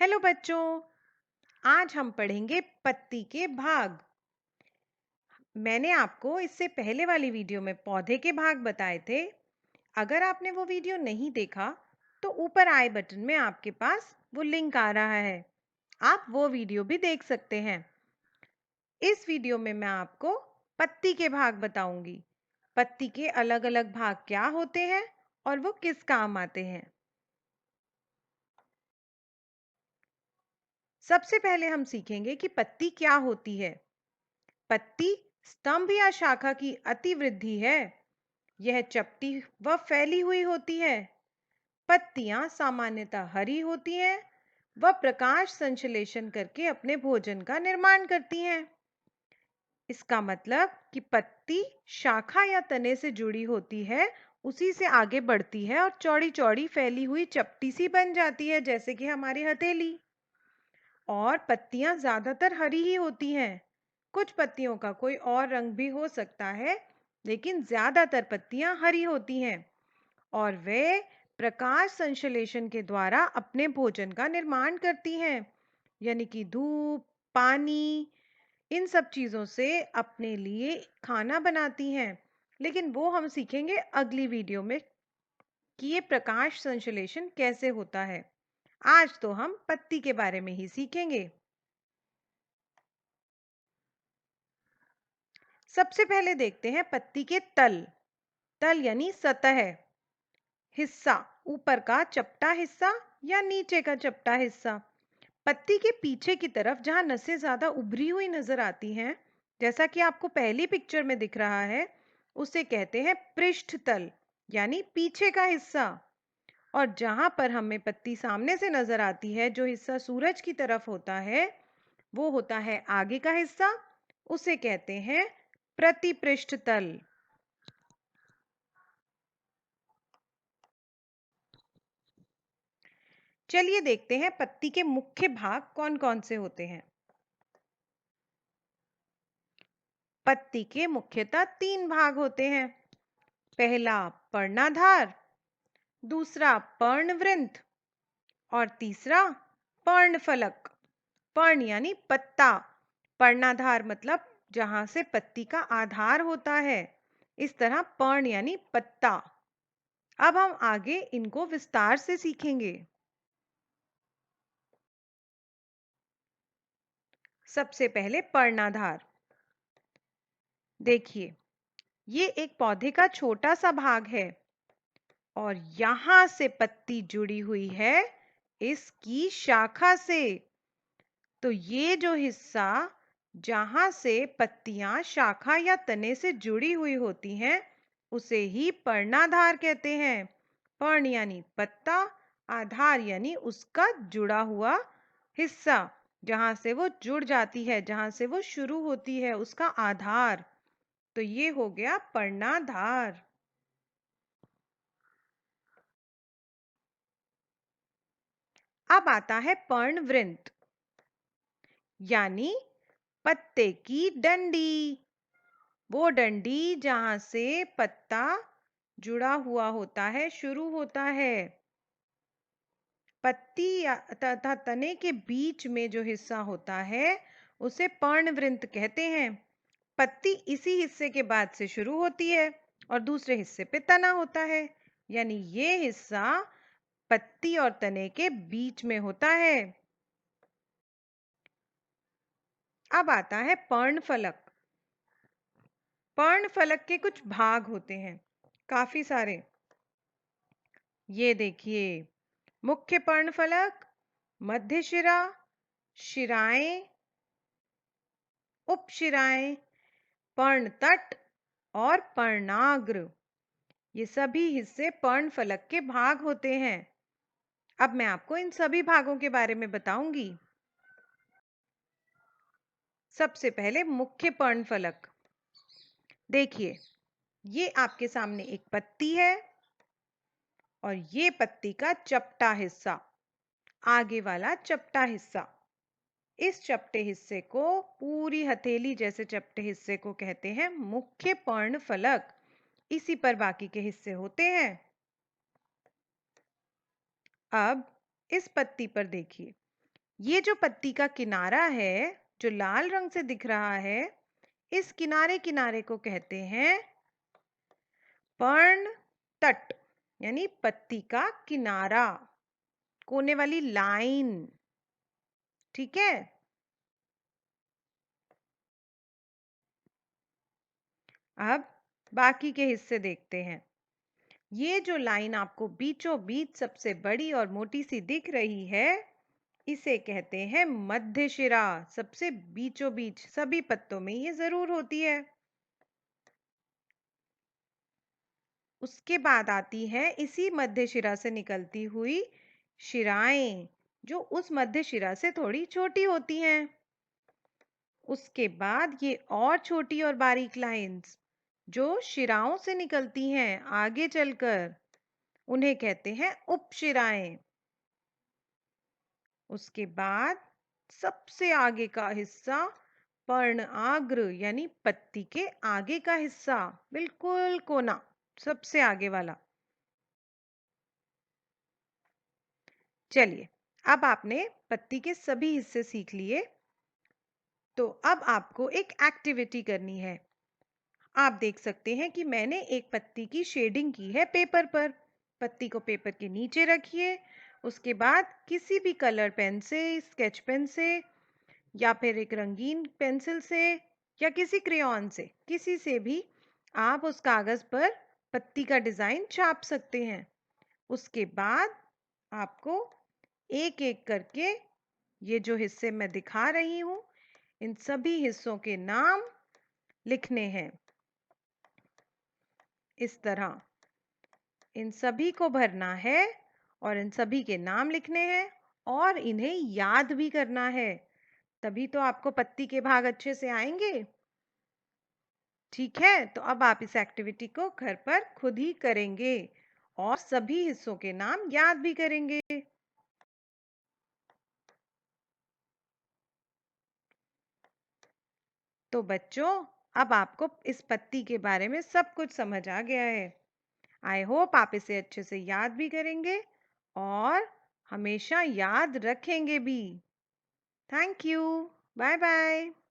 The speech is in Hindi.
हेलो बच्चों। आज हम पढ़ेंगे पत्ती के भाग। मैंने आपको इससे पहले वाली वीडियो में पौधे के भाग बताए थे। अगर आपने वो वीडियो नहीं देखा तो ऊपर आई बटन में आपके पास वो लिंक आ रहा है। आप वो वीडियो भी देख सकते हैं। इस वीडियो में मैं आपको पत्ती के भाग बताऊंगी। पत्ती के अलग-अलग भाग क्या होते हैं और वो किस काम आते हैं। सबसे पहले हम सीखेंगे कि पत्ती क्या होती है। पत्ती स्तंभ या शाखा की अतिवृद्धि है। यह चपटी व फैली हुई होती है। पत्तियां सामान्यतः हरी होती हैं व प्रकाश संश्लेषण करके अपने भोजन का निर्माण करती हैं। इसका मतलब कि पत्ती शाखा या तने से जुड़ी होती है, उसी से आगे बढ़ती है और चौड़ी चौड़ी फैली हुई चपटी सी बन जाती है, जैसे कि हमारी हथेली। और पत्तियां ज्यादातर हरी ही होती हैं। कुछ पत्तियों का कोई और रंग भी हो सकता है, लेकिन ज्यादातर पत्तियां हरी होती हैं और वे प्रकाश संश्लेषण के द्वारा अपने भोजन का निर्माण करती हैं, यानी कि धूप, पानी, इन सब चीजों से अपने लिए खाना बनाती हैं। लेकिन वो हम सीखेंगे अगली वीडियो में कि ये प्रकाश संश्लेषण कैसे होता है। आज तो हम पत्ती के बारे में ही सीखेंगे। सबसे पहले देखते हैं पत्ती के तल। तल यानी सतह, हिस्सा, ऊपर का चपटा हिस्सा या नीचे का चपटा हिस्सा। पत्ती के पीछे की तरफ जहां नसें ज्यादा उभरी हुई नजर आती हैं, जैसा कि आपको पहली पिक्चर में दिख रहा है, उसे कहते हैं पृष्ठ तल यानी पीछे का हिस्सा। और जहां पर हमें पत्ती सामने से नजर आती है, जो हिस्सा सूरज की तरफ होता है, वो होता है आगे का हिस्सा। उसे कहते हैं प्रतिपृष्ठ तल। चलिए देखते हैं पत्ती के मुख्य भाग कौन-कौन से होते हैं। पत्ती के मुख्यतः 3 भाग होते हैं। पहला पर्णाधार, दूसरा पर्णवृंत और तीसरा पर्णफलक। पर्ण यानी पत्ता, पर्णाधार मतलब जहां से पत्ती का आधार होता है। इस तरह पर्ण यानी पत्ता। अब हम आगे इनको विस्तार से सीखेंगे। सबसे पहले पर्णाधार। देखिए, ये एक पौधे का छोटा सा भाग है और यहां से पत्ती जुड़ी हुई है इसकी शाखा से। तो ये जो हिस्सा जहां से पत्तियां शाखा या तने से जुड़ी हुई होती हैं, उसे ही पर्णाधार कहते हैं। पर्ण यानी पत्ता, आधार यानी उसका जुड़ा हुआ हिस्सा, जहां से वो जुड़ जाती है, जहां से वो शुरू होती है, उसका आधार। तो ये हो गया पर्णाधार। अब आता है पर्णवृंत यानी पत्ते की डंडी। वो डंडी जहां से पत्ता जुड़ा हुआ होता है, शुरू होता है। पत्ती तथा तने के बीच में जो हिस्सा होता है, उसे पर्णवृंत कहते हैं। पत्ती इसी हिस्से के बाद से शुरू होती है और दूसरे हिस्से पे तना होता है, यानी ये हिस्सा पत्ती और तने के बीच में होता है। अब आता है पर्णफलक। पर्णफलक के कुछ भाग होते हैं, काफी सारे। ये देखिए, मुख्य पर्णफलक, मध्य शिरा, शिराएं, उपशिराएं, पर्णतट और पर्णाग्र। ये सभी हिस्से पर्णफलक के भाग होते हैं। अब मैं आपको इन सभी भागों के बारे में बताऊंगी। सबसे पहले मुख्य पर्णफलक। देखिए, ये आपके सामने एक पत्ती है और ये पत्ती का चपटा हिस्सा, आगे वाला चपटा हिस्सा। इस चपटे हिस्से को, पूरी हथेली जैसे चपटे हिस्से को कहते हैं मुख्य पर्णफलक। इसी पर बाकी के हिस्से होते हैं। अब इस पत्ती पर देखिए, ये जो पत्ती का किनारा है, जो लाल रंग से दिख रहा है, इस किनारे किनारे को कहते हैं पर्ण तट, यानी पत्ती का किनारा, कोने वाली लाइन। ठीक है। अब बाकी के हिस्से देखते हैं। ये जो लाइन आपको बीचों बीच सबसे बड़ी और मोटी सी दिख रही है, इसे कहते हैं मध्य शिरा। सबसे बीचों बीच सभी पत्तों में ये जरूर होती है। उसके बाद आती है इसी मध्य शिरा से निकलती हुई शिराएं, जो उस मध्य शिरा से थोड़ी छोटी होती हैं। उसके बाद ये और छोटी और बारीक लाइंस जो शिराओं से निकलती हैं आगे चलकर, उन्हें कहते हैं उपशिराएं। उसके बाद सबसे आगे का हिस्सा पर्णआग्र, यानी पत्ती के आगे का हिस्सा, बिल्कुल कोना, सबसे आगे वाला। चलिए, अब आपने पत्ती के सभी हिस्से सीख लिए, तो अब आपको एक एक्टिविटी करनी है। आप देख सकते हैं कि मैंने एक पत्ती की शेडिंग की है पेपर पर। पत्ती को पेपर के नीचे रखिए। उसके बाद किसी भी कलर पेन से, स्केच पेन से, या फिर एक रंगीन पेंसिल से, या किसी क्रेयॉन से, किसी से भी आप उस कागज पर पत्ती का डिजाइन छाप सकते हैं। उसके बाद आपको एक एक करके ये जो हिस्से मैं दिखा रही हूं, इन सभी हिस्सों के नाम लिखने हैं। इस तरह इन सभी को भरना है और इन सभी के नाम लिखने हैं और इन्हें याद भी करना है, तभी तो आपको पत्ती के भाग अच्छे से आएंगे। ठीक है, तो अब आप इस एक्टिविटी को घर पर खुद ही करेंगे और सभी हिस्सों के नाम याद भी करेंगे। तो बच्चों, अब आपको इस पत्ती के बारे में सब कुछ समझ आ गया है। आई होप आप इसे अच्छे से याद भी करेंगे और हमेशा याद रखेंगे भी। Thank you. Bye bye.